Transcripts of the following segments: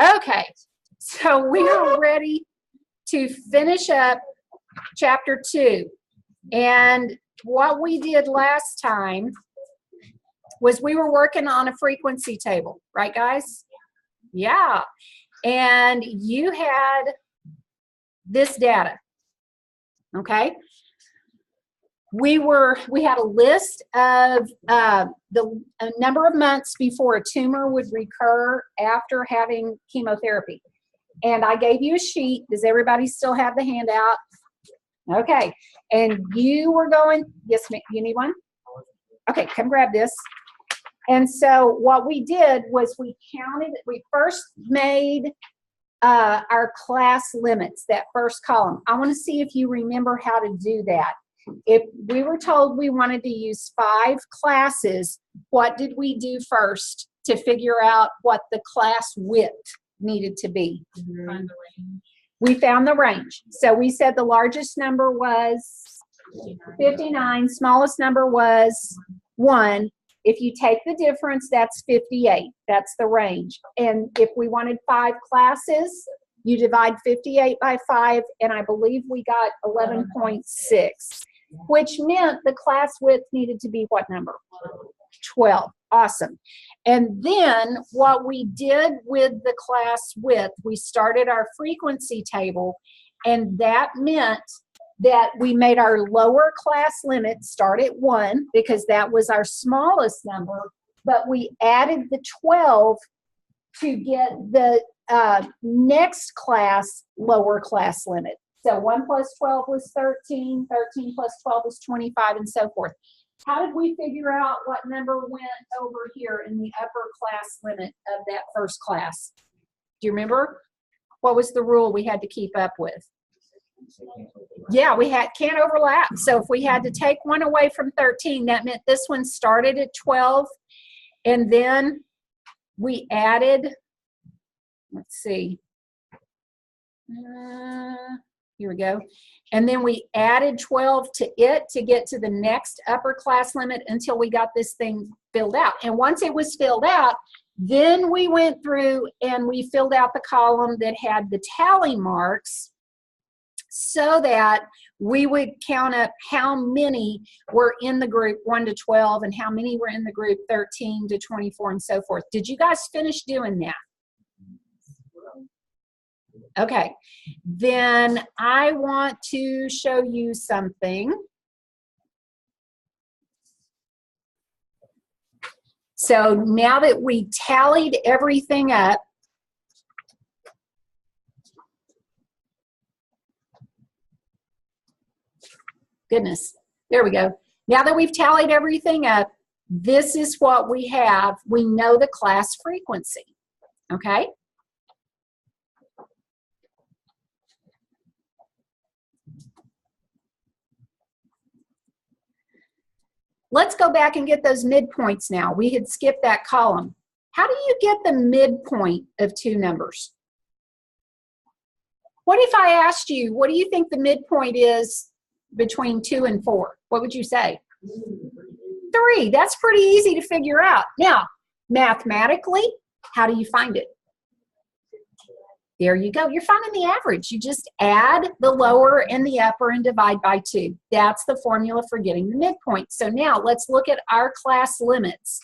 Okay, so we are ready to finish up chapter 2. And what we did last time was we were working on a frequency table, right guys? Yeah. And you had this data, okay? We had a list of the number of months before a tumor would recur after having chemotherapy. And I gave you a sheet. Does everybody still have the handout? Okay. And you were going, yes, ma'am, you need one? Okay, come grab this. And so what we did was we first made our class limits, that first column. I want to see if you remember how to do that. If we were told we wanted to use 5 classes, what did we do first to figure out what the class width needed to be? We found the range. So we said the largest number was 59, smallest number was 1. If you take the difference, that's 58. That's the range. And if we wanted 5 classes, you divide 58 by 5, and I believe we got 11.6, which meant the class width needed to be what number? 12. Awesome. And then what we did with the class width, we started our frequency table, and that meant that we made our lower class limit start at 1 because that was our smallest number, but we added the 12 to get the next class lower class limit. So 1 plus 12 was 13, 13 plus 12 was 25, and so forth. How did we figure out what number went over here in the upper class limit of that first class? Do you remember? What was the rule we had to keep up with? Yeah, we can't overlap. So if we had to take one away from 13, that meant this one started at 12, and then we added, let's see, here we go. And then we added 12 to it to get to the next upper class limit until we got this thing filled out. And once it was filled out, then we went through and we filled out the column that had the tally marks so that we would count up how many were in the group 1 to 12 and how many were in the group 13 to 24 and so forth. Did you guys finish doing that? Okay, then I want to show you something. So now that we tallied everything up, goodness, there we go. Now that we've tallied everything up, this is what we have. We know the class frequency, okay? Let's go back and get those midpoints now. We had skipped that column. How do you get the midpoint of 2 numbers? What if I asked you, what do you think the midpoint is between 2 and 4? What would you say? 3. That's pretty easy to figure out. Now, mathematically, how do you find it? There you go. You're finding the average. You just add the lower and the upper and divide by 2. That's the formula for getting the midpoint. So now let's look at our class limits.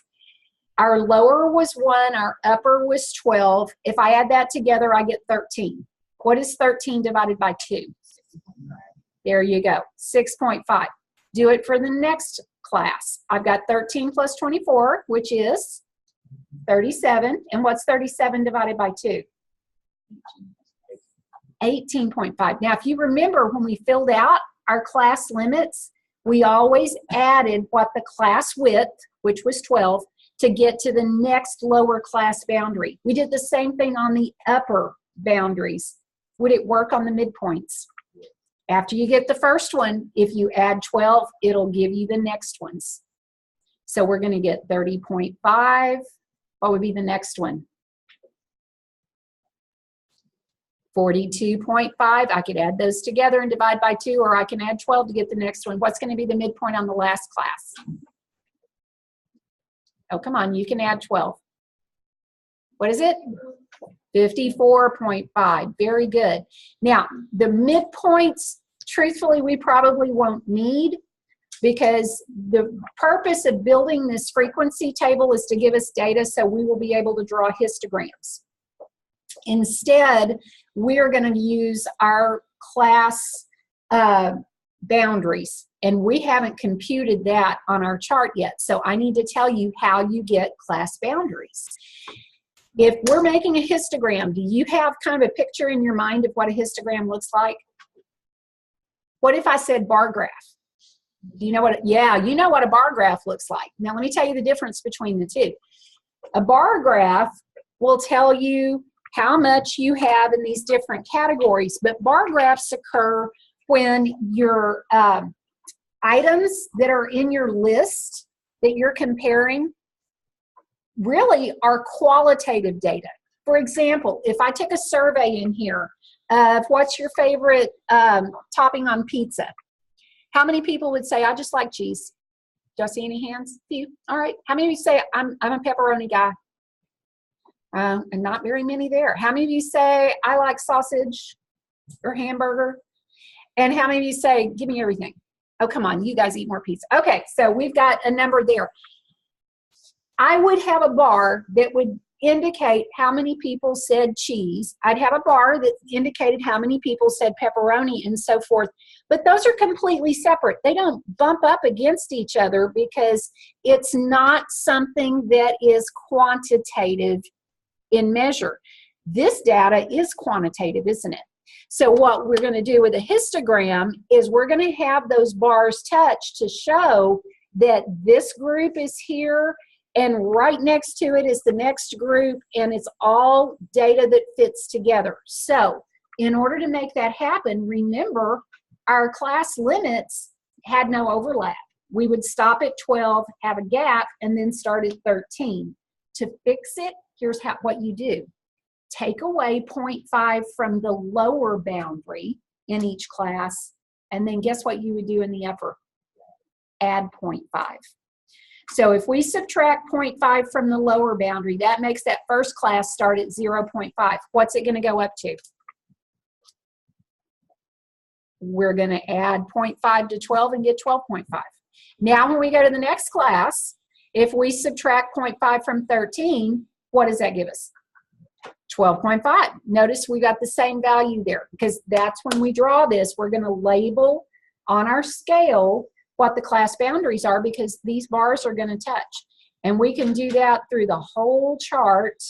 Our lower was 1, our upper was 12. If I add that together, I get 13. What is 13 divided by 2? There you go, 6.5. Do it for the next class. I've got 13 plus 24, which is 37. And what's 37 divided by 2? 18.5. Now, if you remember when we filled out our class limits, we always added what the class width, which was 12, to get to the next lower class boundary. We did the same thing on the upper boundaries. Would it work on the midpoints? After you get the first one, if you add 12, it'll give you the next ones. So we're going to get 30.5. What would be the next one? 42.5. I could add those together and divide by 2, or I can add 12 to get the next one. What's going to be the midpoint on the last class? Oh, come on, you can add 12. What is it? 54.5. Very good. Now, the midpoints, truthfully, we probably won't need, because the purpose of building this frequency table is to give us data so we will be able to draw histograms. Instead, we're going to use our class boundaries, and we haven't computed that on our chart yet. So I need to tell you how you get class boundaries. If we're making a histogram, do you have kind of a picture in your mind of what a histogram looks like? What if I said bar graph? Do you know what? Yeah, you know what a bar graph looks like. Now let me tell you the difference between the two. A bar graph will tell you how much you have in these different categories, but bar graphs occur when your items that are in your list that you're comparing really are qualitative data. For example, if I take a survey in here of what's your favorite topping on pizza, how many people would say, I just like cheese? Do I see any hands? A few. All right. How many of you say, I'm a pepperoni guy? And not very many there. How many of you say, I like sausage or hamburger? And how many of you say, give me everything? Oh, come on, you guys eat more pizza. Okay, so we've got a number there. I would have a bar that would indicate how many people said cheese. I'd have a bar that indicated how many people said pepperoni and so forth. But those are completely separate. They don't bump up against each other because it's not something that is quantitative in measure. This data is quantitative, isn't it? So what we're going to do with a histogram is we're going to have those bars touch to show that this group is here, and right next to it is the next group, and it's all data that fits together. So in order to make that happen, remember our class limits had no overlap. We would stop at 12, have a gap, and then start at 13. To fix it, here's what you do. Take away 0.5 from the lower boundary in each class, and then guess what you would do in the upper? Add 0.5. So if we subtract 0.5 from the lower boundary, that makes that first class start at 0.5. What's it going to go up to? We're going to add 0.5 to 12 and get 12.5. Now when we go to the next class, if we subtract 0.5 from 13, what does that give us? 12.5. Notice we got the same value there, because that's when we draw this. We're going to label on our scale what the class boundaries are, because these bars are going to touch. And we can do that through the whole chart.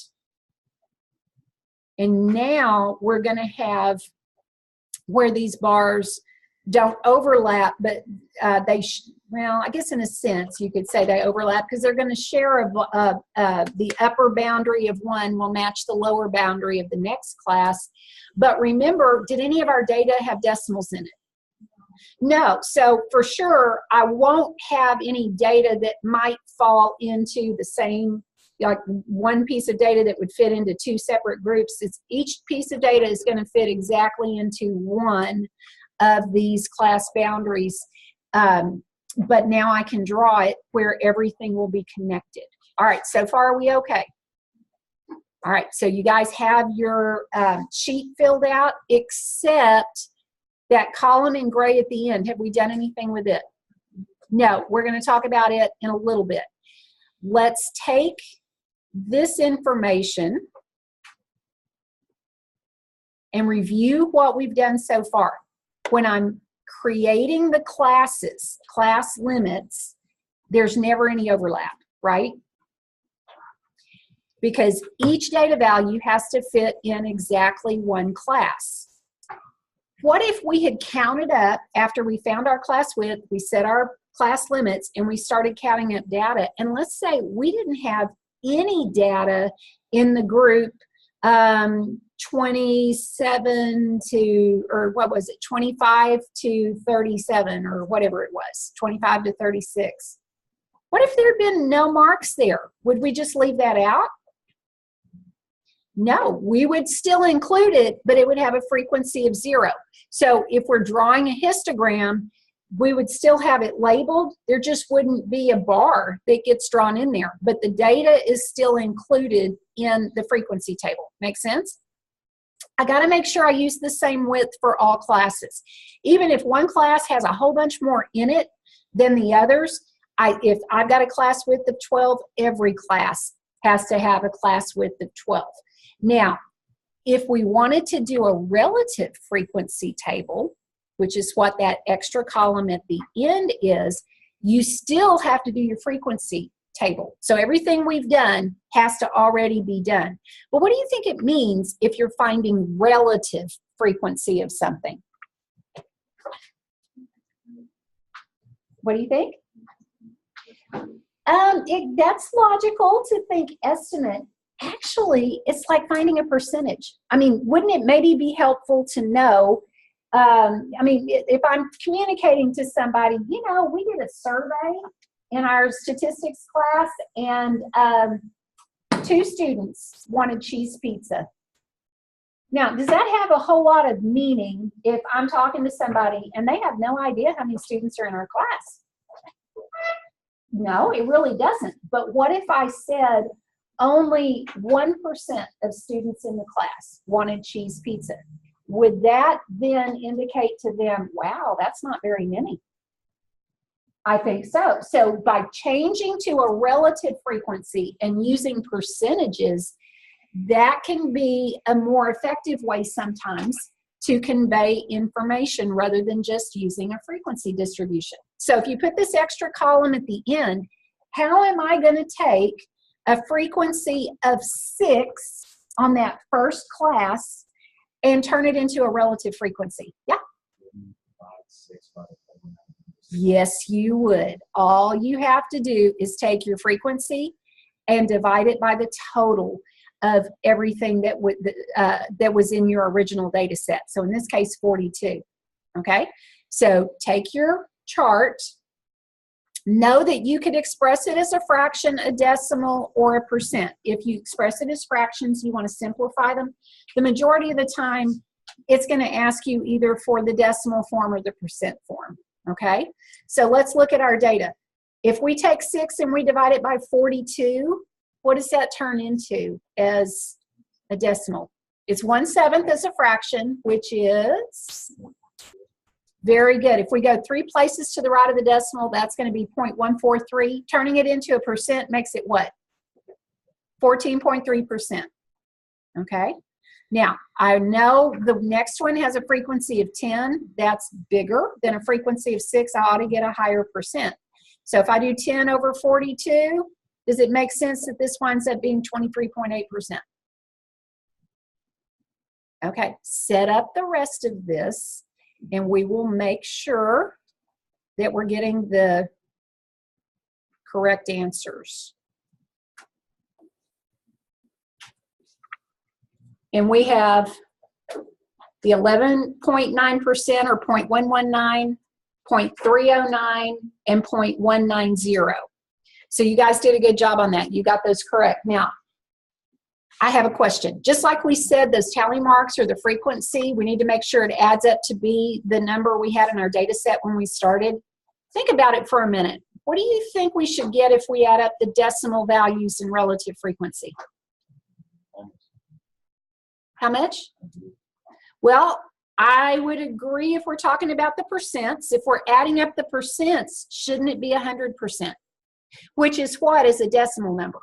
And now we're going to have where these bars don't overlap, but well, I guess in a sense you could say they overlap, because they're going to share the upper boundary of one will match the lower boundary of the next class. But remember, did any of our data have decimals in it? No. So for sure, I won't have any data that might fall into the same, like one piece of data that would fit into two separate groups. Each piece of data is going to fit exactly into one of these class boundaries. But now I can draw it where everything will be connected. All right, so far are we okay? All right, so you guys have your sheet filled out, except that column in gray at the end. Have we done anything with it? No, we're going to talk about it in a little bit. Let's take this information and review what we've done so far. When I'm creating the classes, class limits, there's never any overlap, right? Because each data value has to fit in exactly one class. What if we had counted up, after we found our class width, we set our class limits, and we started counting up data, and let's say we didn't have any data in the group 27 to, or what was it, 25 to 37, or whatever it was, 25 to 36. What if there had been no marks there? Would we just leave that out? No, we would still include it, but it would have a frequency of 0. So if we're drawing a histogram, we would still have it labeled. There just wouldn't be a bar that gets drawn in there, but the data is still included in the frequency table. Make sense? I got to make sure I use the same width for all classes. Even if one class has a whole bunch more in it than the others, if I've got a class width of 12, every class has to have a class width of 12. Now, if we wanted to do a relative frequency table, which is what that extra column at the end is, you still have to do your frequency table. So everything we've done has to already be done. But what do you think it means if you're finding relative frequency of something? What do you think? That's logical to think estimate. Actually, it's like finding a percentage. I mean, wouldn't it maybe be helpful to know, I mean, if I'm communicating to somebody, you know, we did a survey in our statistics class, and 2 students wanted cheese pizza. Now, does that have a whole lot of meaning if I'm talking to somebody and they have no idea how many students are in our class? No, it really doesn't. But what if I said only 1% of students in the class wanted cheese pizza? Would that then indicate to them, wow, that's not very many? I think so. So by changing to a relative frequency and using percentages, that can be a more effective way sometimes to convey information rather than just using a frequency distribution. So if you put this extra column at the end, how am I going to take a frequency of 6 on that first class and turn it into a relative frequency? Yeah? 5, 6, 5, 7, 9. Yes, you would. All you have to do is take your frequency and divide it by the total of everything that was in your original data set. So in this case, 42. Okay? So take your chart. Know that you could express it as a fraction, a decimal, or a percent. If you express it as fractions, you want to simplify them. The majority of the time, it's going to ask you either for the decimal form or the percent form. Okay? So let's look at our data. If we take 6 and we divide it by 42, what does that turn into as a decimal? It's 1/7 as a fraction, which is very good. If we go 3 places to the right of the decimal, that's going to be 0.143. Turning it into a percent makes it what? 14.3%. Okay? Now, I know the next one has a frequency of 10. That's bigger than a frequency of 6. I ought to get a higher percent. So if I do 10 over 42, does it make sense that this winds up being 23.8%? Okay, set up the rest of this, and we will make sure that we're getting the correct answers. And we have the 11.9% or 0.119, 0.309, and 0.190. So you guys did a good job on that. You got those correct. Now, I have a question. Just like we said, those tally marks or the frequency, we need to make sure it adds up to be the number we had in our data set when we started. Think about it for a minute. What do you think we should get if we add up the decimal values in relative frequency? How much? Well, I would agree if we're talking about the percents. If we're adding up the percents, shouldn't it be 100%? Which is what is a decimal number?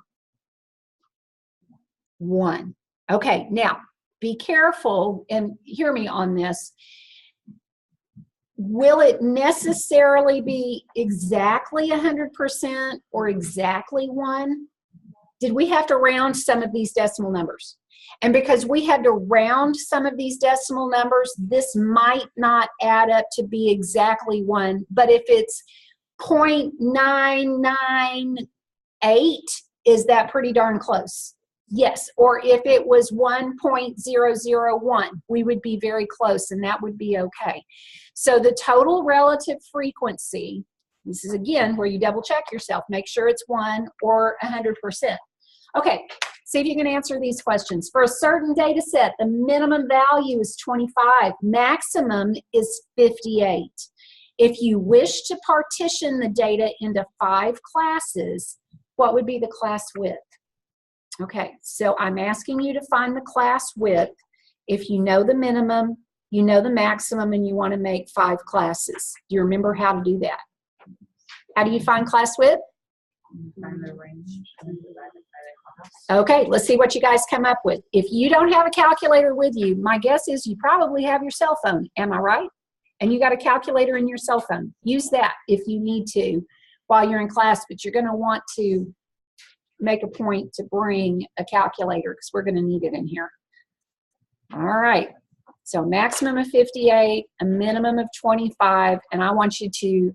1. Okay, now be careful and hear me on this. Will it necessarily be exactly 100% or exactly 1? Did we have to round some of these decimal numbers? And because we had to round some of these decimal numbers, this might not add up to be exactly 1. But if it's 0.998, is that pretty darn close? Yes. Or if it was 1.001, we would be very close, and that would be okay. So the total relative frequency, this is again where you double check yourself, make sure it's 1 or 100%. Okay, see if you can answer these questions. For a certain data set, the minimum value is 25, maximum is 58. If you wish to partition the data into 5 classes, what would be the class width? Okay, so I'm asking you to find the class width. If you know the minimum, you know the maximum, and you want to make 5 classes. Do you remember how to do that? How do you find class width? Find the range and then divide it by the class. Okay, let's see what you guys come up with. If you don't have a calculator with you, my guess is you probably have your cell phone. Am I right? And you got a calculator in your cell phone. Use that if you need to while you're in class, but you're going to want to make a point to bring a calculator because we're going to need it in here. All right, so maximum of 58, a minimum of 25, and I want you to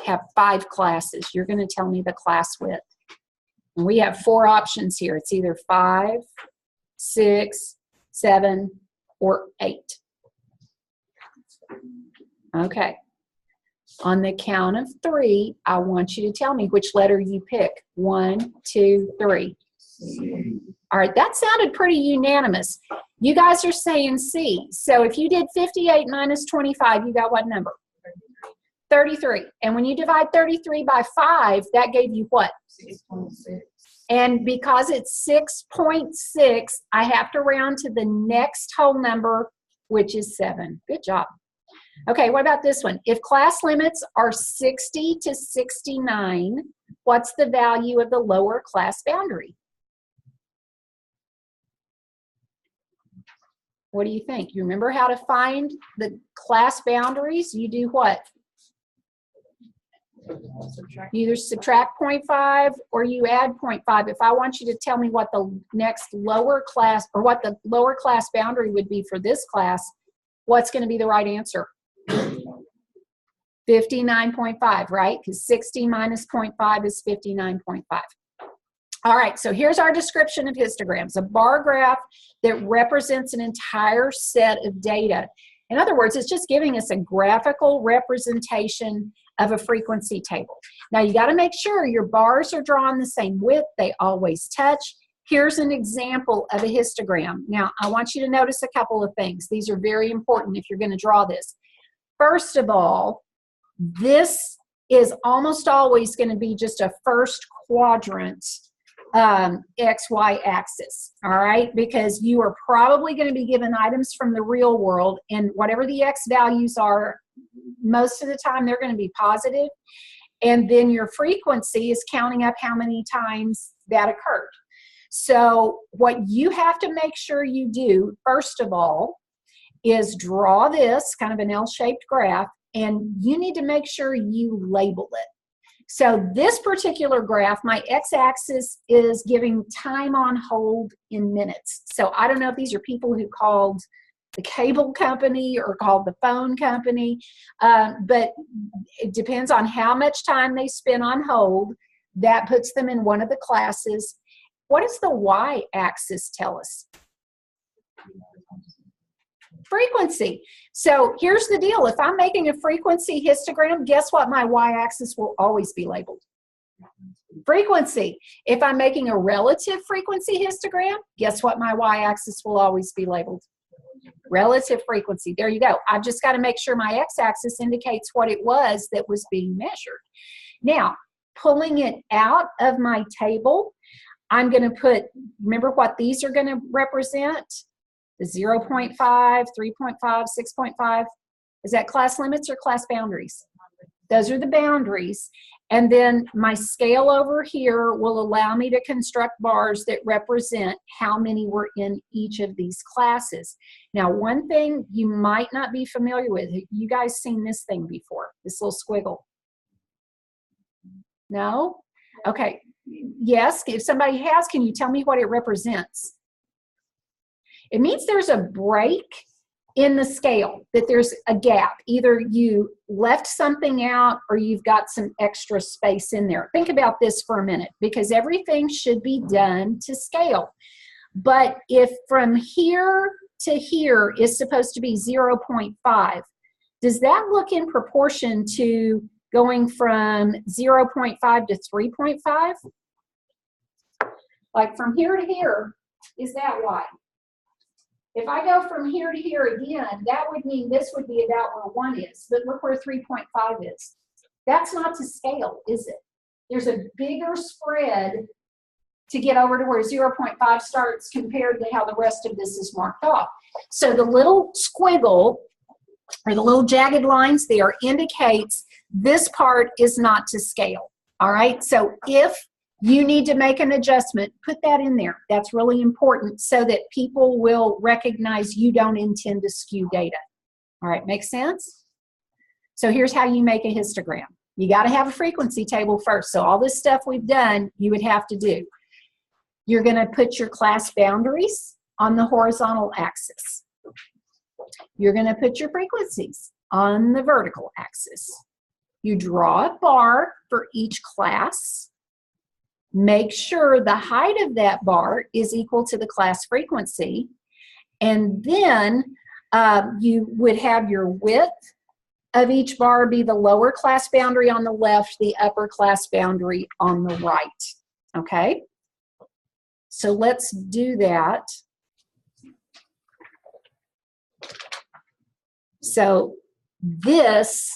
have 5 classes. You're going to tell me the class width. And we have 4 options here. It's either 5, 6, 7, or 8. Okay. On the count of 3, I want you to tell me which letter you pick. 1, 2, 3. All right, that sounded pretty unanimous. You guys are saying C. So if you did 58 minus 25, you got what number? 33. And when you divide 33 by 5, that gave you what? 6.6. And because it's 6.6, I have to round to the next whole number, which is 7. Good job. Okay, what about this one? If class limits are 60 to 69, what's the value of the lower class boundary? What do you think? You remember how to find the class boundaries? You do what? You either subtract 0.5 or you add 0.5. If I want you to tell me what the next lower class or what the lower class boundary would be for this class, what's going to be the right answer? 59.5, right? Because 60 minus 0.5 is 59.5. All right, so here's our description of histograms, a bar graph that represents an entire set of data. In other words, it's just giving us a graphical representation of a frequency table. Now, you got to make sure your bars are drawn the same width. They always touch. Here's an example of a histogram. Now, I want you to notice a couple of things. These are very important if you're going to draw this. First of all, this is almost always going to be just a first quadrant XY axis, all right? Because you are probably going to be given items from the real world, and whatever the X values are, most of the time they're going to be positive. And then your frequency is counting up how many times that occurred. So what you have to make sure you do, first of all, is draw this kind of an L-shaped graph, and you need to make sure you label it. So this particular graph, my x-axis is giving time on hold in minutes. So I don't know if these are people who called the cable company or called the phone company, but it depends on how much time they spend on hold. That puts them in one of the classes. What does the y-axis tell us? Frequency. So here's the deal. If I'm making a frequency histogram, guess what my y-axis will always be labeled? Frequency. If I'm making a relative frequency histogram, guess what my y-axis will always be labeled? Relative frequency. There you go. I've just got to make sure my x-axis indicates what it was that was being measured. Now, pulling it out of my table, I'm going to put, remember what these are going to represent? The 0.5, 3.5, 6.5. Is that class limits or class boundaries? Those are the boundaries. And then my scale over here will allow me to construct bars that represent how many were in each of these classes. Now, one thing you might not be familiar with, you guys seen this thing before, this little squiggle? No? Okay. Yes, if somebody has, can you tell me what it represents? It means there's a break in the scale, that there's a gap. Either you left something out or you've got some extra space in there. Think about this for a minute, because everything should be done to scale. But if from here to here is supposed to be 0.5, does that look in proportion to going from 0.5 to 3.5? Like from here to here, is that wide? If I go from here to here again, that would mean this would be about where 1 is, but look where 3.5 is. That's not to scale, is it? There's a bigger spread to get over to where 0.5 starts compared to how the rest of this is marked off. So the little squiggle or the little jagged lines there indicates this part is not to scale, all right? So if you need to make an adjustment, put that in there. That's really important so that people will recognize you don't intend to skew data. All right, make sense? So here's how you make a histogram. You got to have a frequency table first. So all this stuff we've done, you would have to do. You're going to put your class boundaries on the horizontal axis. You're going to put your frequencies on the vertical axis. You draw a bar for each class. Make sure the height of that bar is equal to the class frequency. And then you would have your width of each bar be the lower class boundary on the left, the upper class boundary on the right. Okay? So let's do that. So this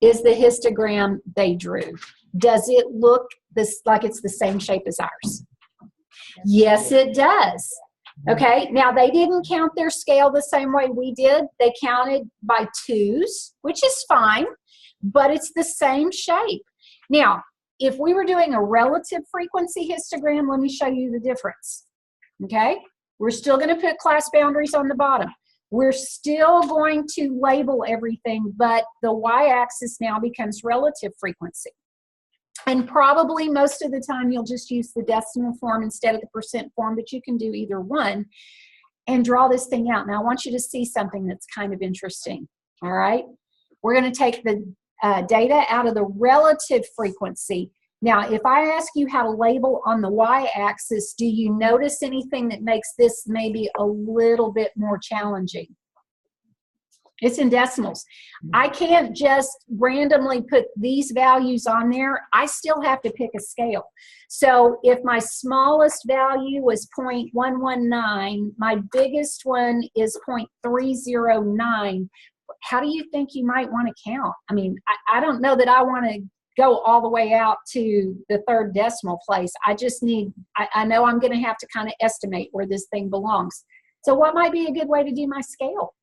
is the histogram they drew. Does it look like it's the same shape as ours? Yes, it does. Okay, now they didn't count their scale the same way we did. They counted by 2s, which is fine, but it's the same shape. Now, if we were doing a relative frequency histogram, let me show you the difference. Okay, we're still going to put class boundaries on the bottom. We're still going to label everything, but the y-axis now becomes relative frequency. And probably most of the time you'll just use the decimal form instead of the percent form, but you can do either one and draw this thing out. Now I want you to see something that's kind of interesting, all right? We're going to take the data out of the relative frequency. Now if I ask you how to label on the y-axis, do you notice anything that makes this maybe a little bit more challenging? It's in decimals. I can't just randomly put these values on there. I still have to pick a scale. So if my smallest value was 0.119, my biggest one is 0.309, how do you think you might want to count? I mean, I don't know that I want to go all the way out to the third decimal place. I just need, I know I'm going to have to kind of estimate where this thing belongs. So what might be a good way to do my scale?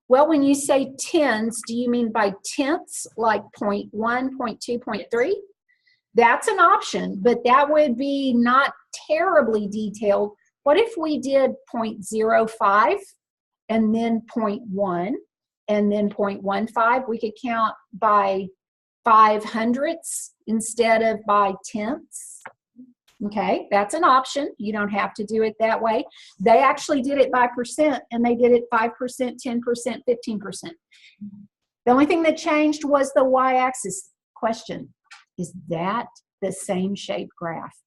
Well, when you say tens, do you mean by tenths, like 0.1, 0.2, 0.3? That's an option, but that would be not terribly detailed. What if we did 0.05 and then 0.1 and then 0.15? We could count by 500ths instead of by tenths. Okay, that's an option. You don't have to do it that way. They actually did it by percent, and they did it 5%, 10%, 15%. The only thing that changed was the y-axis. Question, is that the same shape graph?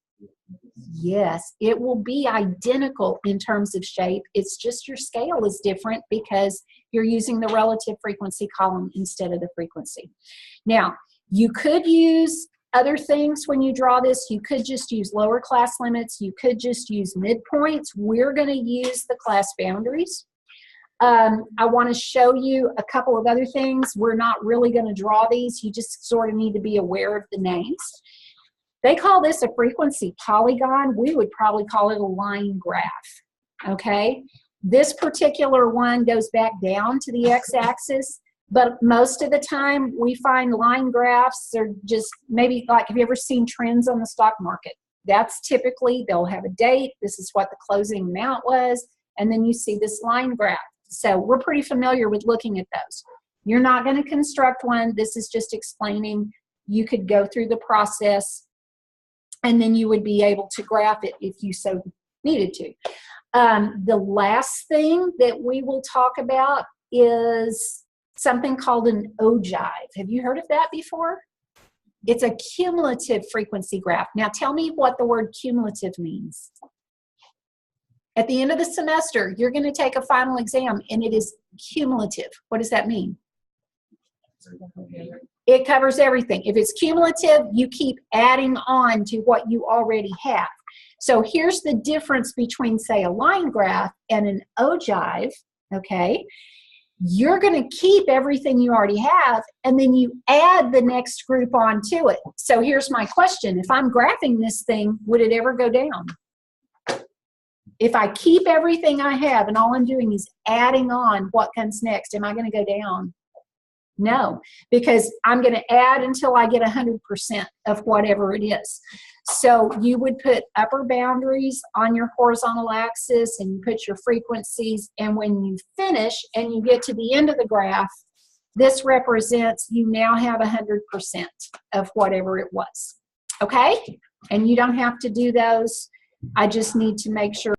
Yes, it will be identical in terms of shape. It's just your scale is different because you're using the relative frequency column instead of the frequency. Now, you could use other things when you draw this. You could just use lower class limits. You could just use midpoints. We're going to use the class boundaries. I want to show you a couple of other things. We're not really going to draw these. You just sort of need to be aware of the names. They call this a frequency polygon. We would probably call it a line graph, okay? This particular one goes back down to the x-axis. But most of the time, we find line graphs are just maybe like, have you ever seen trends on the stock market? That's typically, they'll have a date. This is what the closing amount was. And then you see this line graph. So we're pretty familiar with looking at those. You're not going to construct one. This is just explaining. You could go through the process and then you would be able to graph it if you so needed to. The last thing that we will talk about is something called an ogive. Have you heard of that before? It's a cumulative frequency graph. Now tell me what the word cumulative means. At the end of the semester, you're going to take a final exam and it is cumulative. What does that mean? It covers everything. If it's cumulative, you keep adding on to what you already have. So here's the difference between, say, a line graph and an ogive, okay? You're going to keep everything you already have, and then you add the next group onto it. So here's my question. If I'm graphing this thing, would it ever go down? If I keep everything I have and all I'm doing is adding on what comes next, am I going to go down? No, because I'm going to add until I get 100% of whatever it is. So you would put upper boundaries on your horizontal axis and you put your frequencies, and when you finish and you get to the end of the graph, this represents you now have 100% of whatever it was. Okay? And you don't have to do those. I just need to make sure